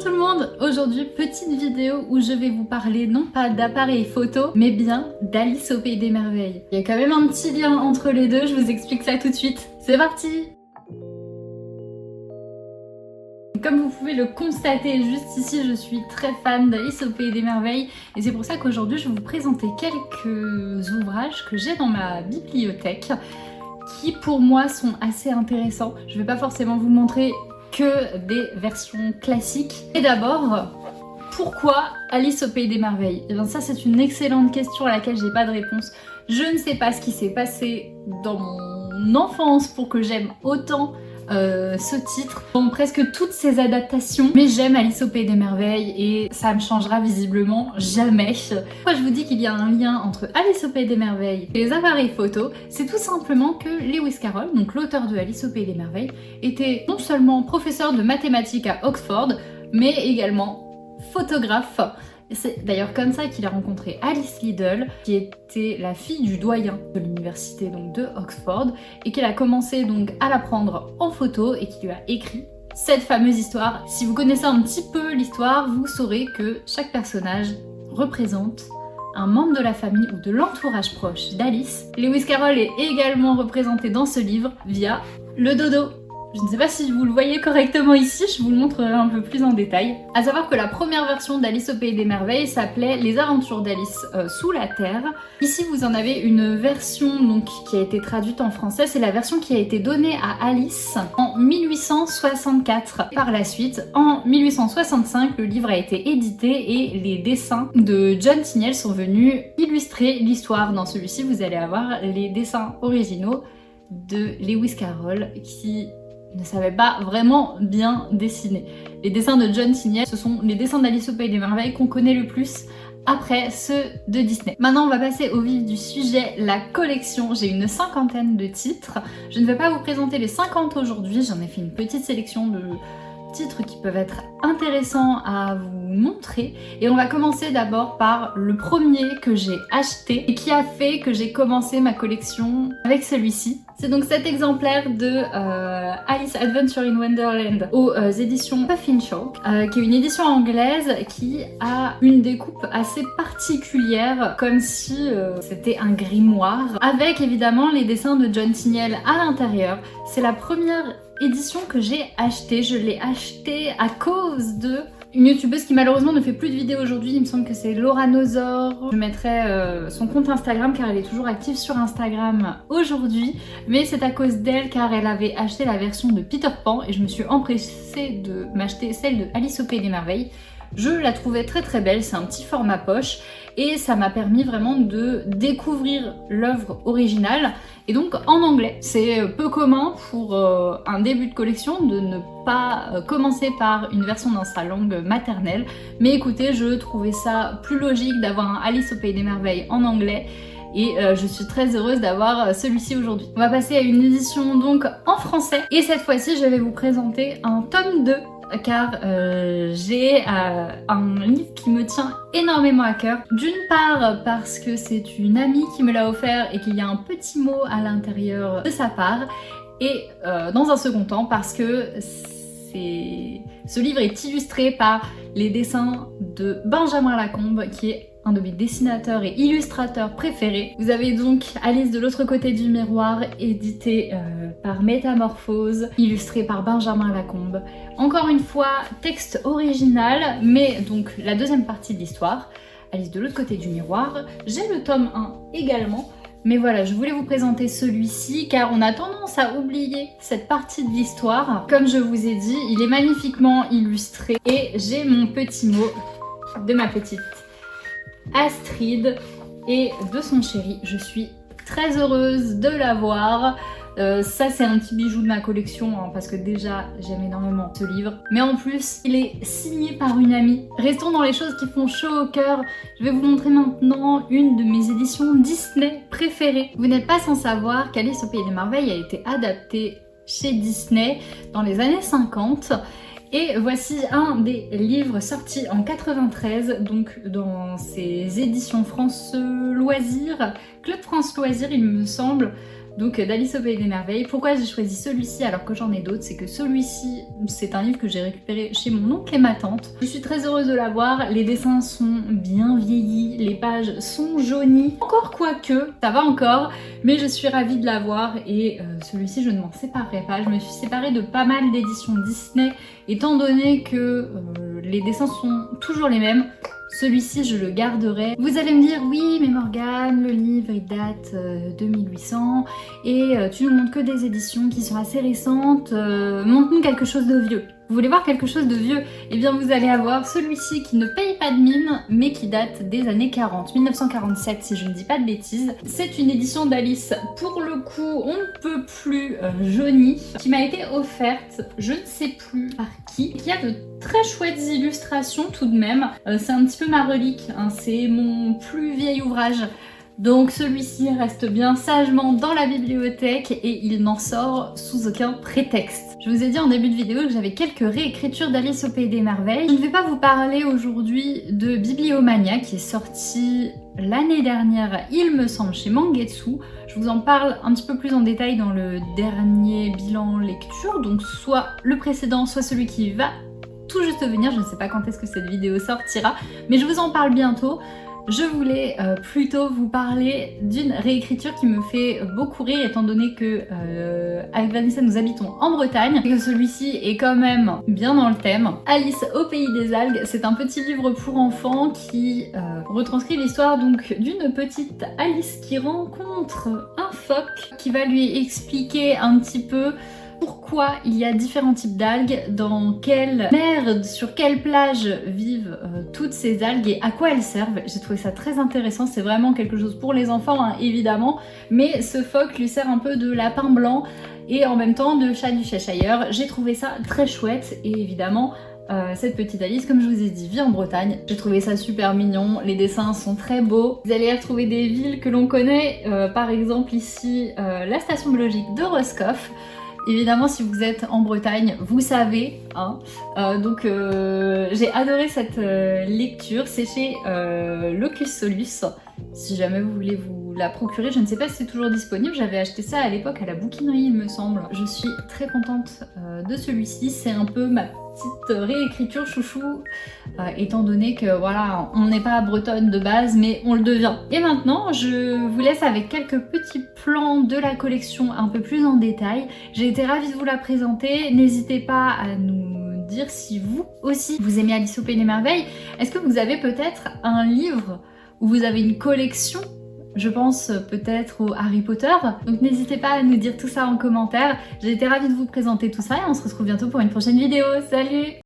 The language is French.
tout le monde! Aujourd'hui, petite vidéo où je vais vous parler non pas d'appareil photo, mais bien d'Alice au Pays des Merveilles. Il y a quand même un petit lien entre les deux, je vous explique ça tout de suite. C'est parti! Comme vous pouvez le constater juste ici, je suis très fan d'Alice au Pays des Merveilles et c'est pour ça qu'aujourd'hui je vais vous présenter quelques ouvrages que j'ai dans ma bibliothèque qui pour moi sont assez intéressants. Je vais pas forcément vous montrer que des versions classiques. Et d'abord, pourquoi Alice au Pays des Merveilles? Et bien ça c'est une excellente question à laquelle j'ai pas de réponse. Je ne sais pas ce qui s'est passé dans mon enfance pour que j'aime autant ce titre, dans presque toutes ces adaptations, mais j'aime Alice au Pays des Merveilles et ça me changera visiblement jamais. Pourquoi je vous dis qu'il y a un lien entre Alice au Pays des Merveilles et les appareils photo? C'est tout simplement que Lewis Carroll, donc l'auteur de Alice au Pays des Merveilles, était non seulement professeur de mathématiques à Oxford, mais également photographe. C'est d'ailleurs comme ça qu'il a rencontré Alice Liddell, qui était la fille du doyen de l'université donc de Oxford, et qu'il a commencé donc à la prendre en photo et qui lui a écrit cette fameuse histoire. Si vous connaissez un petit peu l'histoire, vous saurez que chaque personnage représente un membre de la famille ou de l'entourage proche d'Alice. Lewis Carroll est également représenté dans ce livre via le dodo. Je ne sais pas si vous le voyez correctement ici, je vous le montrerai un peu plus en détail. À savoir que la première version d'Alice au Pays des Merveilles s'appelait Les Aventures d'Alice sous la Terre. Ici vous en avez une version donc, qui a été traduite en français, c'est la version qui a été donnée à Alice en 1864. Par la suite, en 1865, le livre a été édité et les dessins de John Tyniel sont venus illustrer l'histoire. Dans celui-ci, vous allez avoir les dessins originaux de Lewis Carroll qui ne savait pas vraiment bien dessiner. Les dessins de John Tyniel, ce sont les dessins d'Alice au Pays des Merveilles qu'on connaît le plus après ceux de Disney. Maintenant on va passer au vif du sujet, la collection. J'ai une cinquantaine de titres. Je ne vais pas vous présenter les 50 aujourd'hui, j'en ai fait une petite sélection de titres qui peuvent être intéressants à vous montrer. Et on va commencer d'abord par le premier que j'ai acheté et qui a fait que j'ai commencé ma collection avec celui-ci. C'est donc cet exemplaire de Alice Adventure in Wonderland aux éditions Puffin Show, qui est une édition anglaise qui a une découpe assez particulière, comme si c'était un grimoire, avec évidemment les dessins de John Tyniel à l'intérieur. C'est la première édition que j'ai achetée. Je l'ai achetée à cause de une youtubeuse qui malheureusement ne fait plus de vidéos aujourd'hui, il me semble que c'est Laura Nozor. Je mettrai son compte Instagram car elle est toujours active sur Instagram aujourd'hui, mais c'est à cause d'elle car elle avait acheté la version de Peter Pan et je me suis empressée de m'acheter celle de Alice au Pays des Merveilles. Je la trouvais très très belle, c'est un petit format poche et ça m'a permis vraiment de découvrir l'œuvre originale et donc en anglais. C'est peu commun pour un début de collection de ne pas commencer par une version dans sa langue maternelle, mais écoutez, je trouvais ça plus logique d'avoir un Alice au Pays des Merveilles en anglais et je suis très heureuse d'avoir celui-ci aujourd'hui. On va passer à une édition donc en français et cette fois-ci je vais vous présenter un tome 2 car j'ai un livre qui me tient énormément à cœur. D'une part parce que c'est une amie qui me l'a offert et qu'il y a un petit mot à l'intérieur de sa part, et dans un second temps parce que ce livre est illustré par les dessins de Benjamin Lacombe qui est un de mes dessinateurs et illustrateurs préférés. Vous avez donc Alice de l'autre côté du miroir, édité par Métamorphose, illustré par Benjamin Lacombe. Encore une fois, texte original, mais donc la deuxième partie de l'histoire, Alice de l'autre côté du miroir. J'ai le tome 1 également, mais voilà, je voulais vous présenter celui-ci car on a tendance à oublier cette partie de l'histoire. Comme je vous ai dit, il est magnifiquement illustré et j'ai mon petit mot de ma petite Astrid et de son chéri. Je suis très heureuse de l'avoir. Ça c'est un petit bijou de ma collection hein, parce que déjà j'aime énormément ce livre, mais en plus il est signé par une amie. Restons dans les choses qui font chaud au cœur. Je vais vous montrer maintenant une de mes éditions Disney préférées. Vous n'êtes pas sans savoir qu'Alice au Pays des Merveilles a été adaptée chez Disney dans les années 50. Et voici un des livres sortis en 93, donc dans ces éditions France Loisirs, Club France Loisirs il me semble, donc d'Alice au Pays des Merveilles. Pourquoi j'ai choisi celui-ci alors que j'en ai d'autres? C'est que celui-ci, c'est un livre que j'ai récupéré chez mon oncle et ma tante. Je suis très heureuse de l'avoir, les dessins sont bien vieillis, les pages sont jaunies, encore quoique, ça va encore, mais je suis ravie de l'avoir et celui-ci je ne m'en séparerai pas. Je me suis séparée de pas mal d'éditions Disney étant donné que les dessins sont toujours les mêmes. Celui-ci, je le garderai. Vous allez me dire, oui, mais Morgane, le livre, il date de 1800 et tu nous montres que des éditions qui sont assez récentes. Montre-nous quelque chose de vieux. Vous voulez voir quelque chose de vieux? Eh bien, vous allez avoir celui-ci qui ne paye pas de mine, mais qui date des années 40, 1947 si je ne dis pas de bêtises. C'est une édition d'Alice, pour le coup, on ne peut plus jaunie, qui m'a été offerte, je ne sais plus par qui a de très chouettes illustrations tout de même. C'est un petit peu ma relique, hein, c'est mon plus vieil ouvrage. Donc celui-ci reste bien sagement dans la bibliothèque et il n'en sort sous aucun prétexte. Je vous ai dit en début de vidéo que j'avais quelques réécritures d'Alice au Pays des Merveilles. Je ne vais pas vous parler aujourd'hui de Bibliomania qui est sorti l'année dernière, il me semble, chez Mangetsu. Je vous en parle un petit peu plus en détail dans le dernier bilan lecture, donc soit le précédent, soit celui qui va tout juste venir. Je ne sais pas quand est-ce que cette vidéo sortira, mais je vous en parle bientôt. Je voulais plutôt vous parler d'une réécriture qui me fait beaucoup rire étant donné que avec Vanessa nous habitons en Bretagne et que celui-ci est quand même bien dans le thème. Alice au Pays des Algues, c'est un petit livre pour enfants qui retranscrit l'histoire donc d'une petite Alice qui rencontre un phoque qui va lui expliquer un petit peu pourquoi il y a différents types d'algues, dans quelle mer, sur quelle plage vivent toutes ces algues et à quoi elles servent. J'ai trouvé ça très intéressant, c'est vraiment quelque chose pour les enfants hein, évidemment, mais ce phoque lui sert un peu de lapin blanc et en même temps de chat du Cheshire. J'ai trouvé ça très chouette et évidemment cette petite Alice, comme je vous ai dit, vit en Bretagne. J'ai trouvé ça super mignon, les dessins sont très beaux. Vous allez retrouver des villes que l'on connaît, par exemple ici la station biologique de Roscoff. Évidemment, si vous êtes en Bretagne, vous savez. Hein. Donc, j'ai adoré cette lecture. C'est chez Locus Solus. Si jamais vous voulez vous la procurer, je ne sais pas si c'est toujours disponible. J'avais acheté ça à l'époque à la bouquinerie, il me semble. Je suis très contente de celui-ci. C'est un peu ma petite réécriture chouchou, étant donné que voilà, on n'est pas bretonne de base, mais on le devient. Et maintenant, je vous laisse avec quelques petits plans de la collection un peu plus en détail. J'ai été ravie de vous la présenter. N'hésitez pas à nous dire si vous aussi vous aimez Alice au Pays des Merveilles. Est-ce que vous avez peut-être un livre où vous avez une collection? Je pense peut-être au Harry Potter. Donc n'hésitez pas à nous dire tout ça en commentaire. J'ai été ravie de vous présenter tout ça et on se retrouve bientôt pour une prochaine vidéo. Salut!